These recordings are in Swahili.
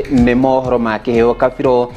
ri ni mohoro ma Kiheo Kabiru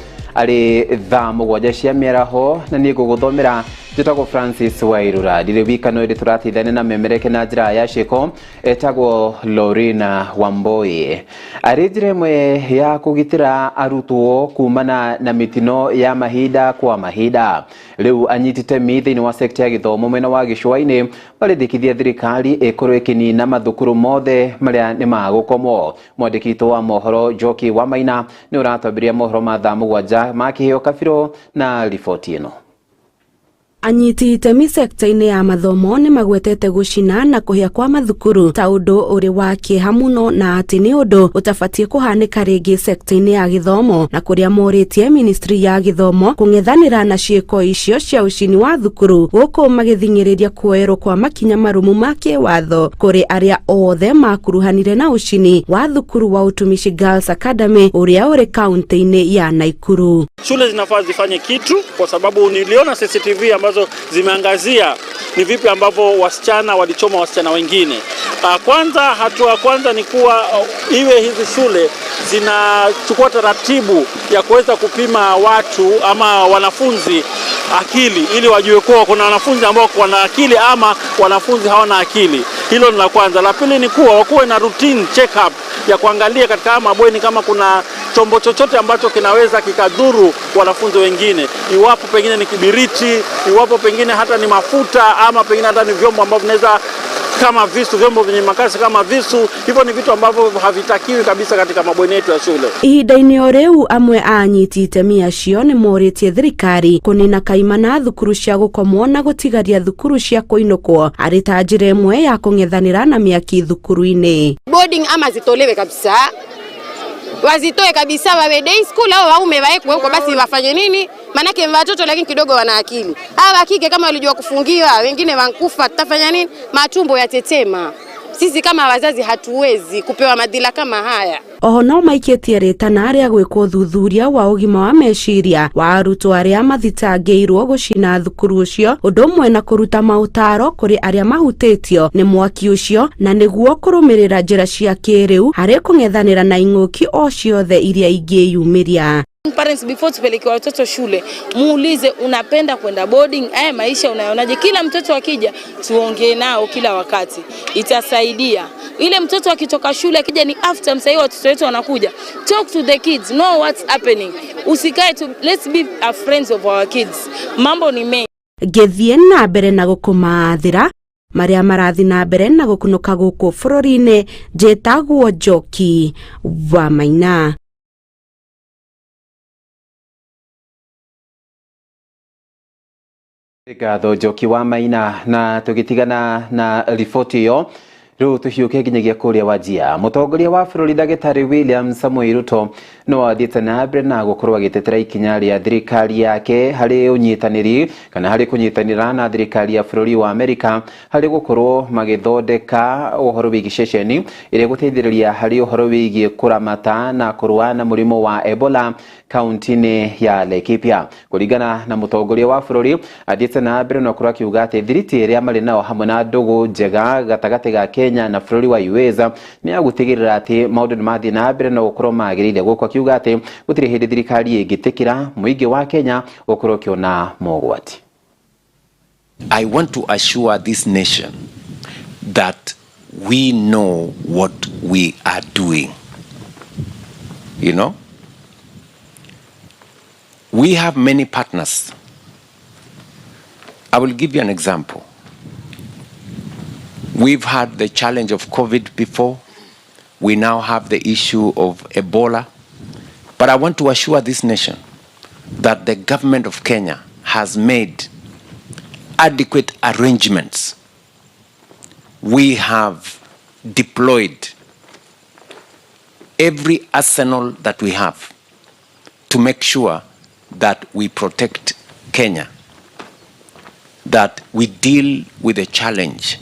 Thaa Mugwanja cia miaraho na ni guguthomera njitagwo Francis Wairura ndire wikano iri turathithane na memereke na njira ya ciko etagwo Lorina Wamboi ari njira imwe ya kugitira arutwo kumana na mitino ya mahinda kwa mahinda riu anyitite thiini wa sekta ya githomo mwena wa gicua-ini barithikithia thirikari ikorwo ikinina mathukuru mothe maria ni magukomwo mwandiki wa mohoro Njoki wa Maina ni uratambiria mohoro ma Thaa Mugwanja ma Kiheo Kabiru na riboti ino. Anyiti itemi sekta-ini ya mathomo ni magwetete gucina na kuhia kwa mathukuru ta undu uri wa kieha muno na ati ni undu utabatie kuhanika ringi sekta-ini ya githomo na kuria moritie ministry ya githomo kung'ethanira na ciiko icio cia ucini wa thukuru guku magithinyiriria kuerwo kwa makinya marumu ma kiwatho kuri aria othe makuruhanire na ucini wa thukuru wa Utumishi Girls Academy uria uri kaunti-ini ya Nakuru. Shule zinafaa zifanye kitu kwa sababu niliona CCTV ambazo zimeangazia ni vipi ambavyo wasichana walichoma wasichana wengine. Hatua kwanza ni kuwa iwe hizi shule zinachukua taratibu ya kuweza kupima watu ama wanafunzi akili ili wajue kuwa kuna wanafunzi ambao wana akili ama wanafunzi hawana akili. Hilo ni la kwanza. La pili ni kuwa wakuwe na routine check up ya kuangalia katika mabweni kama kuna chombo chochote ambacho kinaweza kikadhuru wanafunzi wengine, iwapo pengine ni kibiriti, iwapo pengine hata ni mafuta ama pengine hata ni vyombo ambavyo vinaweza kama visu, vyombo vyenye makasi kama visu. Hivyo ni vitu ambavyo havitakiwi kabisa katika mabweni yetu ya shule. Ihinda-ini o riu amwe anyiti itemi acio ni moritie thirikari kunina kaimana thukuru cia gukomwo na gutigaria thukuru cia kuinukwo ari ta njira imwe ya kung'ethanira na miaki thukuru-ini. Boarding ama zitolewe kabisa, wazitoe kabisa, wawe day school au waume waekwe huko basi wafanye nini? Manake watoto lakini kidogo wana akili. Hawa kike kama walijua kufungiwa, wengine wankufa, tutafanya nini? Matumbo yatetema. Sisi kama wazazi hatuwezi kupewa madhila kama haya. Oho no maiketie ritana aria gwikwo thuthuria wa ugima wa meciria wa arutwo aria mathitangĩirwo gucina thukuru ucio undu umwe na kuruta mautaro kuri aria mahutĩtio ni mwaki ucio na niguo kurumirira njira cia kĩrĩu harĩ kung'ethanĩra na ing'ũki o ciothe iria ingĩyumiria. Parents, before tupeleke watoto shule, muulize unapenda kwenda boarding, haya maisha unayonaje? Kila mtoto akija tuongee nao kila wakati, itasaidia. Ile mtoto akitoka shule akija ni after msai watoto wetu wanakuja, talk to the kids, know what's happening. Usikae tu, let's be a friends of our kids. Mambo ni mengi. Gethie na mbere na gukumathira maria marathi na mbere na gukunuka guku bururi-ini njitagwo Njoki wa Maina. Gatho Njoki wa Maina na tugitigana na riboti iyo riu tuhiuke nginyagia kuria Wajia. Mutongoria wa bururi Ndagĩtarĩ William Samoei Ruto no athiĩte na mbere na gukorwo agitetera ikinya ria thirikari yake hari unyitaniri kana hari kunyitanira na thirikari ya bururi wa Amerika hari gukorwo magithondeka uhoro wigi ceceni ire guteithĩrĩria hari uhoro wigi kuramata na kurua na murimo wa Ebola kaunti-ini ya Laikipia. Kuringana na mutongoria wa bururi athiĩte na mbere na kurwa kiuga ati thiriti iria mari nao hamwe na ndugu njega gatagati ga Kenya na bururi wa USA ni agutigirira ati maundu ni mathi na mbere na gukorwo magirire gukwa kiuga ati gutiri hindi thirikari ingitikira muingi wa Kenya gukorwo kiona mogwati. I want to assure this nation that we know what we are doing. You know, we have many partners. I will give you an example. We've had the challenge of COVID before. We now have the issue of Ebola. But I want to assure this nation that the government of Kenya has made adequate arrangements. We have deployed every arsenal that we have to make sure that we protect Kenya, that we deal with the challenge.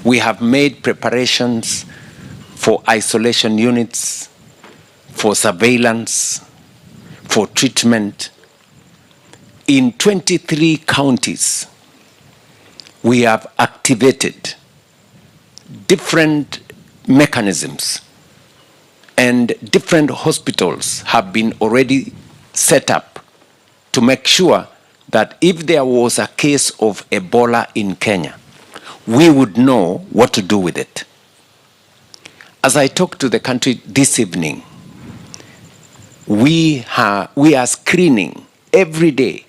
We have made preparations for isolation units, for surveillance, for treatment. In 23 counties, we have activated different mechanisms and different hospitals have been already set up to make sure that if there was a case of Ebola in Kenya, we would know what to do with it. As I talk to the country this evening, we are screening every day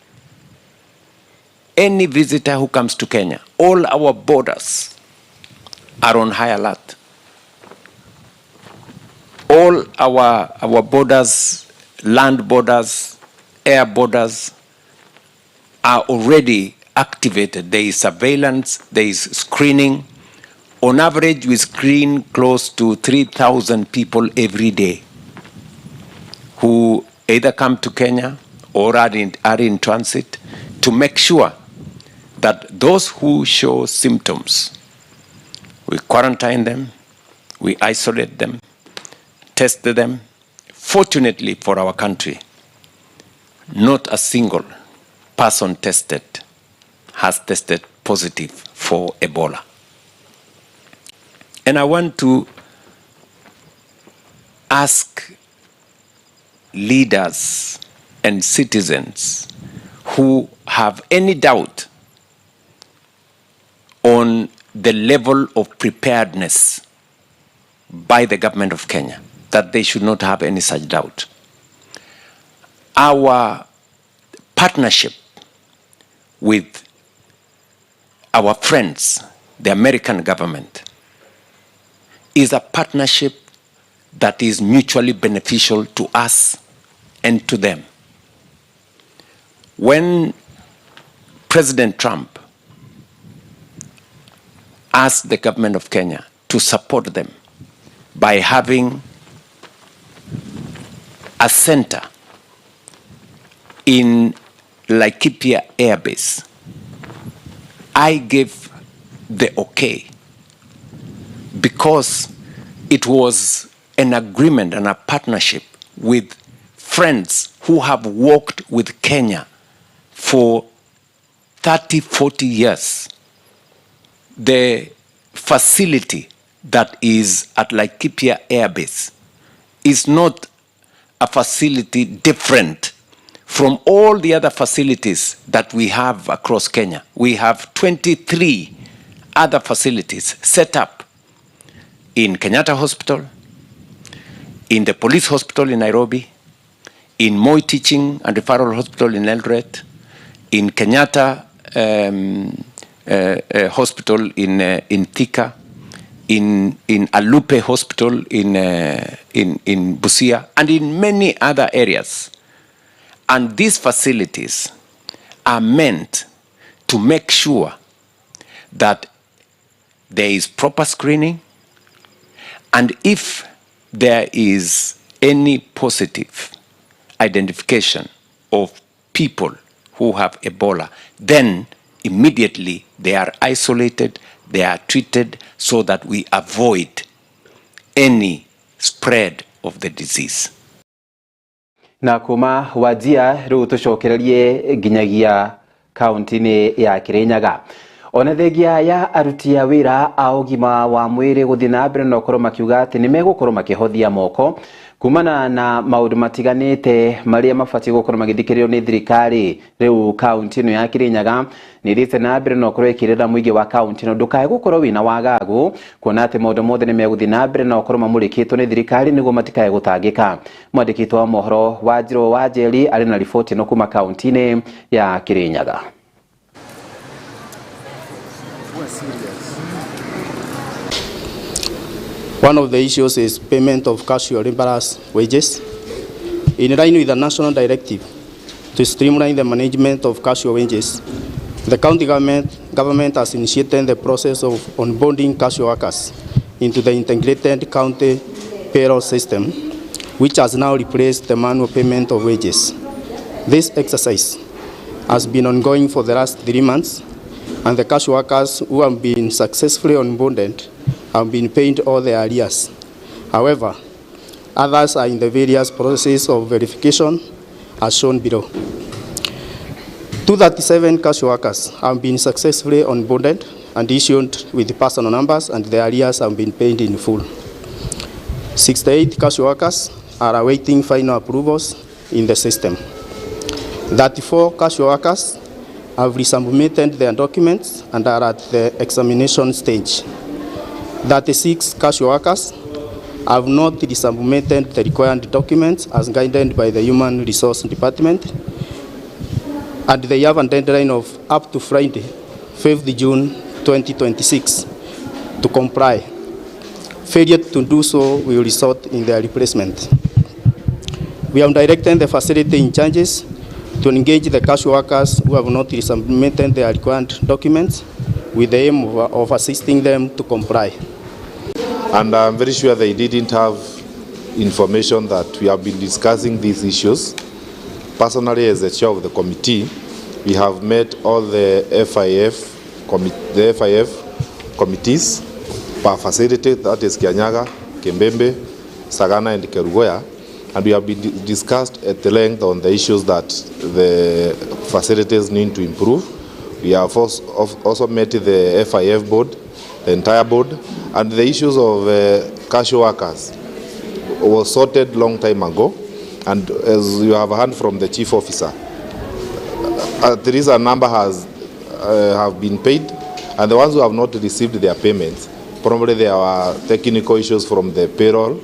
any visitor who comes to Kenya. All our borders are on high alert. All our borders, land borders, air borders are already activated. There is surveillance, there is screening. On average, we screen close to 3,000 people every day who either come to Kenya or are in transit, to make sure that those who show symptoms, we quarantine them, we isolate them, test them. Fortunately for our country, not a single person tested has tested positive for Ebola. And I want to ask leaders and citizens who have any doubt on the level of preparedness by the government of Kenya, that they should not have any such doubt. Our partnership with our friends, the American government, is a partnership that is mutually beneficial to us and to them. When President Trump asked the government of Kenya to support them by having a center in Laikipia Air Base, I gave the okay, because it was an agreement and a partnership with friends who have worked with Kenya for 30, 40 years. The facility that is at Laikipia Air Base is not a facility different from all the other facilities that we have across Kenya. We have 23 other facilities set up in Kenyatta Hospital, in the police hospital in Nairobi, in Moi Teaching and Referral Hospital in Eldoret, in Kenyatta Hospital in Thika, in Alupe Hospital in Busia, and in many other areas. And these facilities are meant to make sure that there is proper screening, and if there is any positive identification of people who have Ebola, then immediately they are isolated, they are treated, so that we avoid any spread of the disease. Na kuma Wajia riu tucokererie nginyagia kaunti-ini ya Kirinyaga. Ona thengia ya aruti a wira a ugima wa mwiri guthii na mbere na ukorwo makiuga ati ni megukorwo makihothia moko kumana na maundu matiganite maria mabati gukorwo magithikiririo ni thirikari. Riu kaunti ino ya Kirinyaga ni rite na mbere na ukorwo ikirira muingi wa kaunti ino ndukae gukorwo wina wagagu, kuona ati maundu mothe ni meguthii na mbere na ukorwo mamurikitwo ni thirikari niguo matikae gutangika. Mwandikitwo wa mohoro Wanjiru wa Njeri ari na riboti ino kuma kaunti-ini ya Kirinyaga. One of the issues is payment of casual laborers' wages. In line with the national directive to streamline the management of casual wages, the county government has initiated the process of onboarding casual workers into the integrated county payroll system, which has now replaced the manual payment of wages. This exercise has been ongoing for the last 3 months, and the casual workers who have been successfully onboarded have been paid all their arrears. However, others are in the various processes of verification as shown below. 237 casual workers have been successfully onboarded and issued with personal numbers, and their arrears have been paid in full. 68 casual workers are awaiting final approvals in the system. 34 casual workers have resubmitted their documents and are at the examination stage. 36 casual workers have not resubmitted the required documents as guided by the Human Resource Department, and they have a deadline of up to Friday, 5th June 2026 to comply. Failure to do so will result in their replacement. We have directed the facility in charges to engage the casual workers who have not resubmitted their required documents with the aim of assisting them to comply. And I'm very sure they didn't have information that we have been discussing these issues. Personally, as the chair of the committee, we have met all the FIF committees per facility, that is Kianyaga, Kembembe, Sagana and Kerugoya, and we have been discussed at the length on the issues that the facilities need to improve. We have also met the FIF board, the entire board, and the issues of casual workers was sorted long time ago, and as you have heard from the chief officer, there is a number have been paid, and the ones who have not received their payments, probably there are technical issues from the payroll,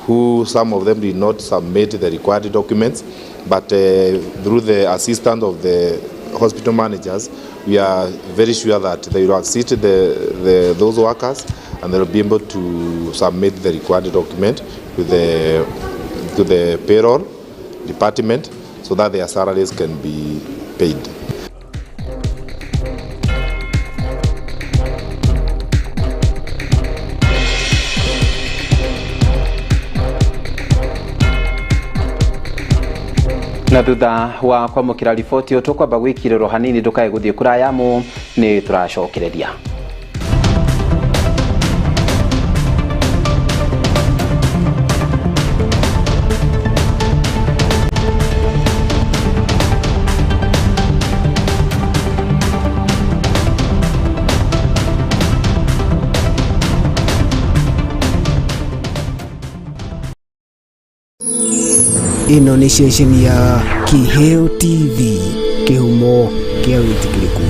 who some of them did not submit the required documents, but through the assistance of the hospital managers, we are very sure that they will assist those workers, and they will be able to submit the required document to the payroll department so that their salaries can be paid. Na thutha wa kwamukira riboti tukwamba gwikiriro hanini ndukae guthie kurayamu ni turacokereria. Ino ni ceceni ya Kiheo TV, kihumo kia witikiriku.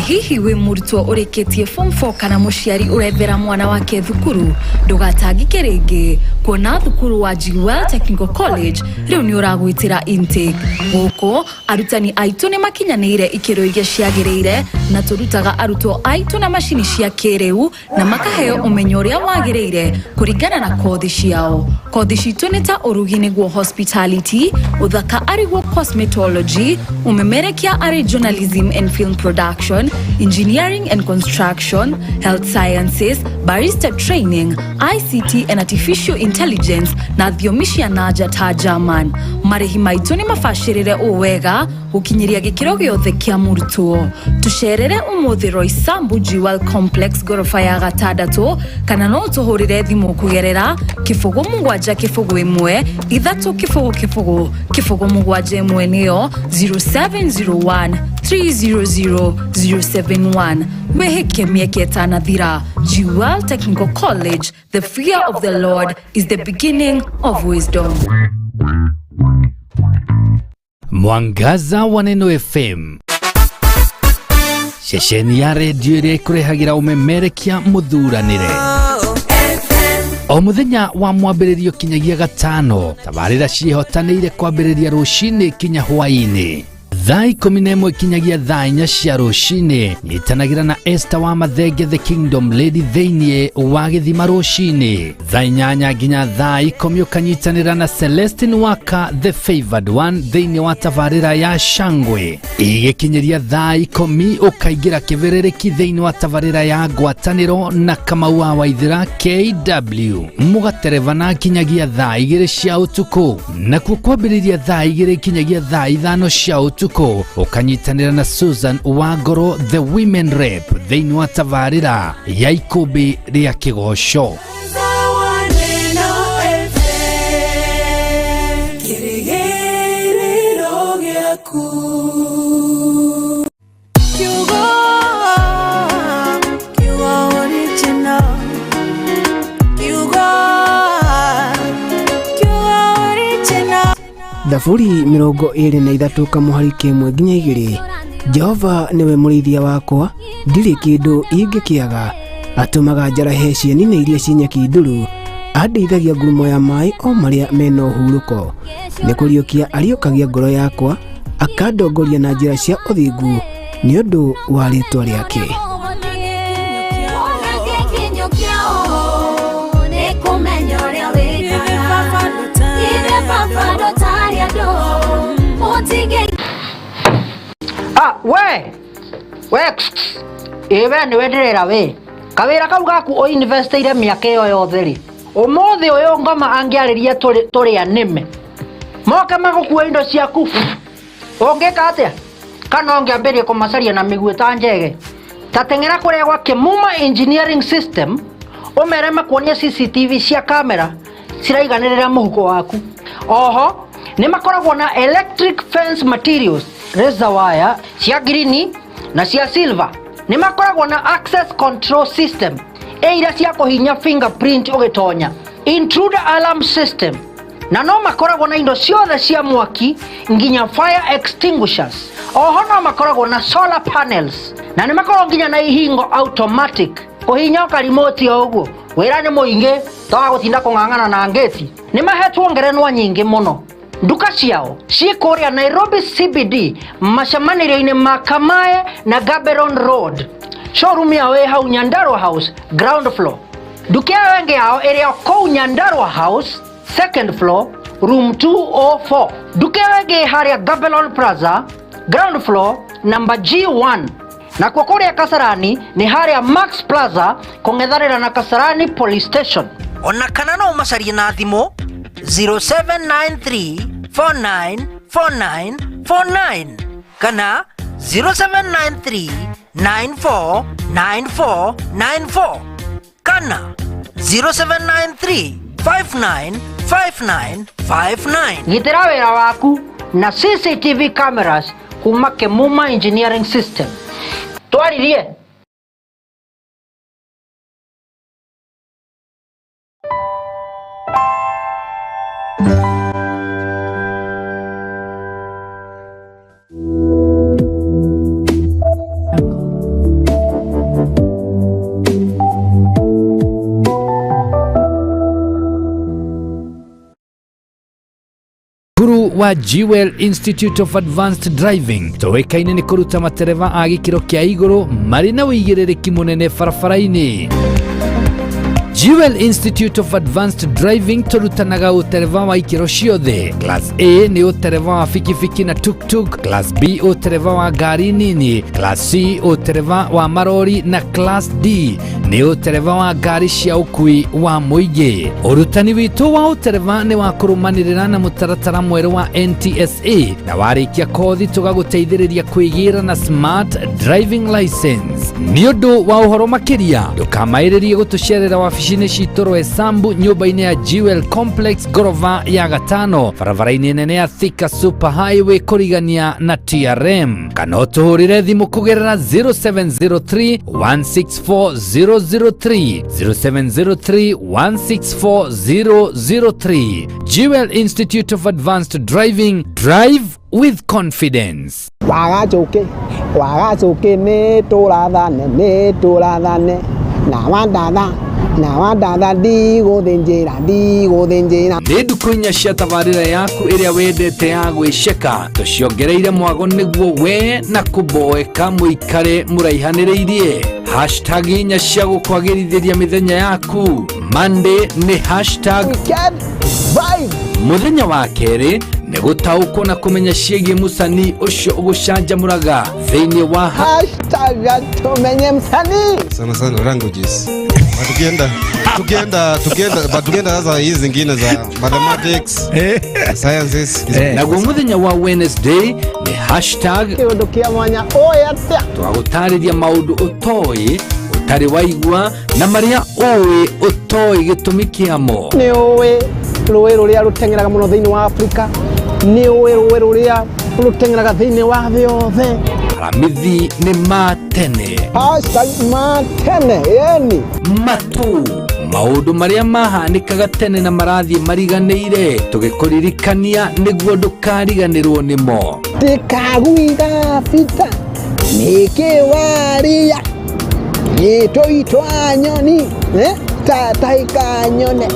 Hihi we murutwo ureketie form 4 kana muciari urethera mwana wake thukuru ndugatangike ringi kuona thukuru wa GUL Technical College riu ni uragwitira intake guko arutani aitu ni makinyanire ikiro iria ciagirire na turutaga arutwo aitu na mashini cia kiriu na makaheo umenyo uria wagirire kuringana na kothi ciao. Kothi citu ni ta urugi niguo hospitality, uthaka ariguo cosmetology, umemerekia ari journalism and film production, engineering and construction, health sciences, barista training, ICT and artificial intelligence na thiomi naja ta German. Marihi maitu ni mafashirire uwega gukinyiria gikiro giothe kia murutwo. Tusherere umuthi Roysambu GUL Complex gorofa ya gatandatu kana no tuhurire thimu kugerera kifugo mugwanja kifugo imwe ithatu kifugo mugwanja imwe niyo 0701 300 071. Weheke mieke tanathira. GUL Technical College, the fear of the Lord is the beginning of wisdom. Mwangaza wa Neno FM, ceceni ya redio iria ikurehagira umemerekia muthuranire. O muthenya wa mwambiririo kinyagia gatano, tabarira cihotanire kwambiriria rucini kinya hwaini. Thaa 11 kinyagia thaa 4 cia rucini, nitanagira na Esther wa Mathenge the Kingdom Lady theinie wa githima rucini. Thaa 8 nginya thaa 10 ukanyitanira na Celestine Waka the Favored One theinie wa tabarira ya Shangwe. Igikinyiria thaa 10 ukaigira kiverereki theinie wa tabarira ya Ngwataniro na Kamau wa Waithira KW. Mugaterevana kinyagia thaa 2 cia utuku, na kwambiriria thaa 2 kinyagia thaa 5 cia utuku ukanyitanira na Susan Wangoro the Women Rep theinie wa tabarira ya ikumbi ria Kigosho. thaburi 23 kamuhari kemwe nginya 2. Jehova niwe mũrĩithia wakwa, ndirĩ kĩndũ ingĩkĩaga. Atumaga njarahe cieni iria cinyaki nduru, andeithagia ngurumo ya maĩ o marĩa mena ũhurũko. Nĩ kũriũkia ariũkagia ngoro yakwa, akandongoria na njĩra cia ũthingu nĩ ũndũ wa rĩĩtwa rĩake. Ewe ni wenderera we kawira kau gaku o investiire miaka iyo yothe ri umuthi uyu ngoma angiariria turi anime moke magukua indo ciaku ungika atia kana ungiambirie kumacaria na miguu ta njege tatengera kuria gwa Kimuma engineering system umere makuonia CCTV cia kamera ciraiganirira muhuko waku. Oho ni makoragwo na electric fence materials, razor wire cia green na cia silver. Ni makoragwo na access control system iria cia kuhinya fingerprint ugitonya, intruder alarm system, na no makoragwo na indo ciothe cia mwaki nginya fire extinguishers. Oho no makoragwo na solar panels na ni makoragwo nginya na ihingo automatic kuhinya ka remote oguo wira ni muingi tawa gutinda kung'ang'ana na ngeti. Ni mahetwo ngerenwa nyingi muno. Nduka ciao ciikuria Nairobi CBD macamanĩrio-inĩ ma Kamae na Gaborone Road. Showroom yao ĩ hau Nyandarua House ground floor. Nduka yao ĩngĩ yao ĩrĩ kũu Nyandarua House second floor room 204. Nduka yao ĩngĩ harĩa Gaborone Plaza ground floor number G1. Na kwa kũrĩa Kasarani ni harĩa Max Plaza kũng'ethanĩra na Kasarani Police Station. Ona kana no macarie na thimũ 0793494949 kana 0793949494 kana 0793595959. Gitĩra wĩra waku na CCTV cameras kuma Kimuma engineering system. Twaririe wa Jewel Institute of Advanced Driving toekaine ni kuruta matereva a gikiro kia iguru mari na uigiririki munene barabara-ini. Jewel Institute of Advanced Driving turutanaga utereva wa ikiro ciothe. Class A ni utereva wa fikifiki na tuk-tuk, Class B utereva wa gari nini, Class C utereva wa marori na Class D ni utereva wa gari cia ukui wa muingi. Urutani witu wa utereva ni wa kurumanirira na mutaratara mweru wa NTSA na warikia kothi tugaguteithiriria kwigira na smart driving license. Ni undu wa uhoro makiria ndukamairirie gutucerera wabici citoro Esambu nyumba-ini ya Jewel Complex gorova ya gatano barabara-ini nene ya Thika Super Highway kurigania na TRM kana utuhurire thimu kugerera 0703-164003 0703-164003. Jewel Institute of Advanced Driving, drive with confidence. Wagachoke ne turathane na wadada digo denjera ni ndukunya cia tabarira yaku iria wendete ya gwiceka tuciongereire mwago niguo we na kuboeka muikare muraihaniriirie #nya cia gukwagĩrithiria mithenya yaku. Monday ni #vibe muthenya wa keri ni gutaukwo na kumenya ciĩgiĩ musani ucio ugucanjamũraga thĩinĩ wa #tumenye msanii sana languages. Tukienda sasa hizi zingine za mathematics, sciences. Naguo muthenya wa Wednesday ni #kĩondokia mwanya oyatia twagutarĩria maũndũ ũtoĩ ũtarĩ waigua na marĩa ũĩ ũtoĩ gĩtũmi kĩamo. Nĩ ũĩ rũĩ rũrĩa rũteng'eraga mũno thĩinĩ wa Afrika, nĩ ũĩ rũĩ rũrĩa rũteng'eraga thĩinĩ wa thĩ yothe. Aramithi nĩ matene. #matene yani matu maundu maria mahanikaga tene na marathie mariganĩire tugikuririkania niguo ndukariganĩrwo nimo. Ndikagwitha bita nikiwaria nitoitwa nyoni tataika nyone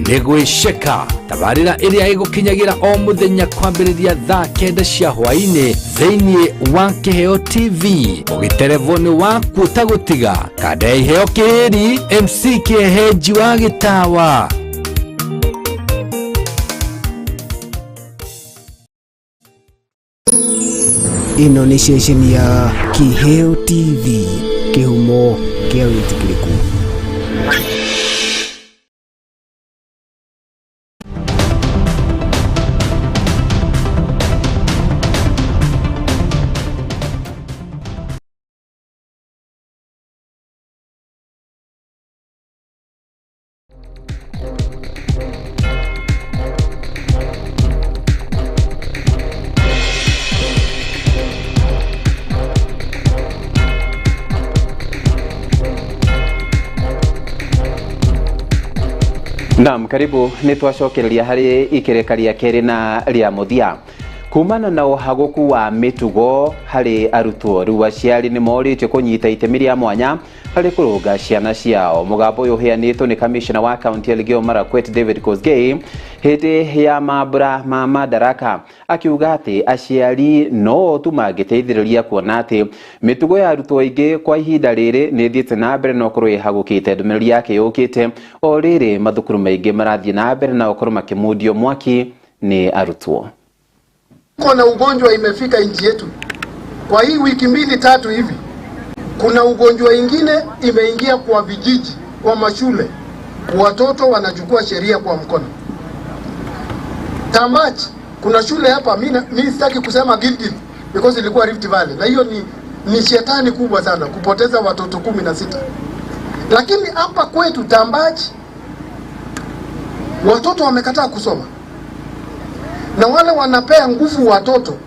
nigwiceka tabarĩra ĩrĩa ĩgũkinyagira o mũthenya kwambĩrĩria thaa 9 cia hwaĩ-inĩ thĩinĩ wa Kiheo TV ũgĩterevoni waku ũtagũtiga kada iheo kĩhĩri MC Kĩheji wa Gĩtawa. Ino nĩ ceceni ya Kiheo TV, kĩhumo kĩa wĩtĩkĩrĩku. Naam, karibu nitwacokereria hari ikerekaria keri na ria muthia. Kumana na uhaguku wa mitugo hari arutwo riu aciari ni moritio kunyita itemi ria mwanya hari kurunga ciana ciao. Mugambo uyu uheanitwo ni Commissioner wa County ya Elgeyo Marakwet David Kosgei hindi ya mambura ma madaraka, akiuga ati aciari no tu mangiteithĩrĩria kuona ati mitugo ya arutwo aingĩ kwa ihinda rĩrĩ nĩ thiĩte na mbere na ũkorwo ĩhagũkĩte. Ndũmĩrĩri yake yũkĩte o rĩrĩ mathukuru maingĩ marathiĩ na mbere na ũkorwo makĩmundio mwaki ni arutwo. Kuna ugonjwa imefika nchi yetu kwa hii wiki 2-3 hivi. Kuna ugonjwa ingine imeingia kwa vijiji, kwa mashule. Watoto wanachukua sheria kwa mkono. Tamachi, kuna shule hapa, mimi sitaki kusema Gilgil because ilikuwa Rift Valley. Na hiyo ni shetani kubwa sana kupoteza watoto 16. Lakini hapa kwetu Tambachi watoto wamekataa kusoma. Na wale wanapea nguvu watoto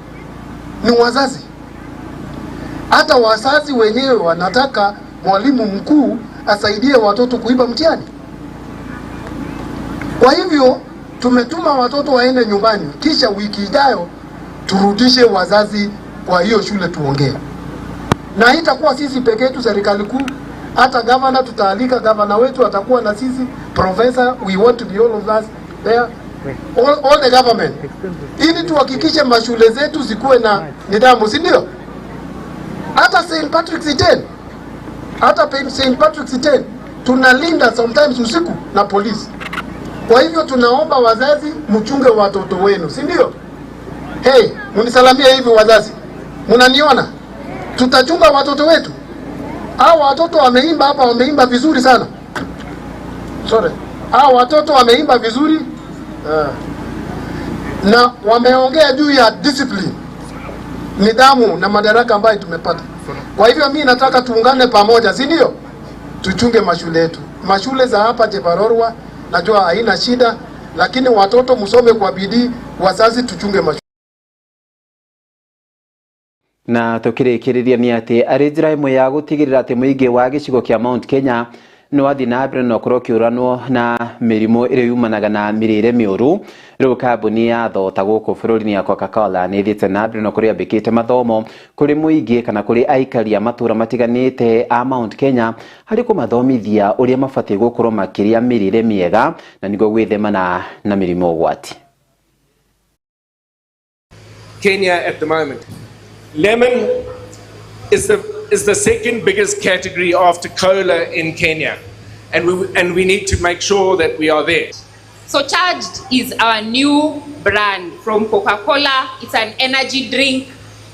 ni wazazi. Hata wazazi wenyewe wanataka mwalimu mkuu asaidie watoto kuiba mtihani. Kwa hivyo tumetuma watoto waende nyumbani, kisha wiki ijayo turudishe wazazi kwa hiyo shule tuongee. Na itakuwa sisi peke yetu serikali kuu, hata governor tutaalika, governor wetu atakuwa na sisi, professor, we want to be all of us there. All the government, ili tuhakikishe mashule zetu zikuwe na nidhamu, si ndio? Hata St. Patrick's Day, tunalinda sometimes usiku na polisi. Kwa hivyo tunaomba wazazi mchunge watoto wenu, si ndio? Hey, munisalamia hivi wazazi. Munaniona? Tutachunga watoto wetu. Hao watoto wameimba hapa, wameimba vizuri sana. Sorry. Hao watoto wameimba vizuri. Na wameongea juu ya discipline, nidhamu na madaraka ambayo tumepata. Kwa hivyo mimi nataka tuungane pamoja, si ndio? Tuchunge mashule yetu. Mashule za hapa Jebarorwa najua haina shida, lakini watoto musome kwa bidii, wazazi tuchunge mashule. Na tukirikiriria ni ati ari njira imwe ya gutigirira ati muingi wa gicigo kia Mount Kenya no wathi na mbere no korwo kiuranwo na mirimo ire yumanaga na mirire miuru. Riu kambuni ya thota guku bururi-ini ya Coca-Cola ni thiite na mbere no kuri ambikite mathomo kuri muingi kana kuri aikari a matura matiganite a Mount Kenya hari kumathomithia uria mabatie gukorwo makiria mirire miega na nigo gwithema na mirimo gwati. Kenya at the moment, lemon is the second biggest category after cola in Kenya, and we need to make sure that we are there. So Charged is our new brand from Coca-Cola. It's an energy drink.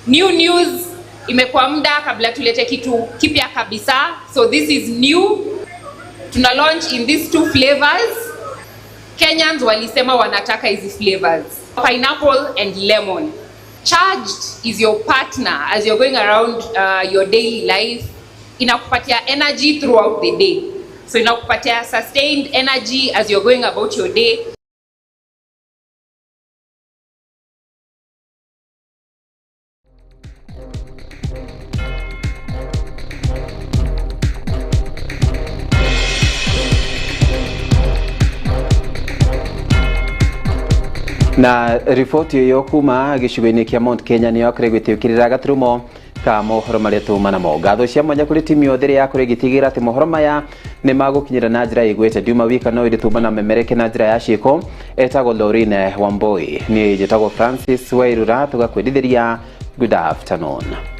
New news, imekuwa muda kabla tulete kitu kipya kabisa. So this is new. Tuna launch in these 2 flavors. Kenyans walisema wanataka hizi flavors, pineapple and lemon. Charged is your partner as you're going around your daily life. Inakupatia energy throughout the day. So inakupatia sustained energy as you're going about your day. na riboti yo kuma gicigo-ini kia Mount Kenya ni yakore gwitiukirira gaturumo ka mohoro maria tumana mo ngatho cia mwanya kuri timu yothe ya kure gitigira ati mohoro maya ni magukinyira na njira igwete Duma wika no iritumana memereke na njira ya ciko etago Lorine Wamboi ni jetagwo Francis Wairura tugakwendithiria. Good afternoon.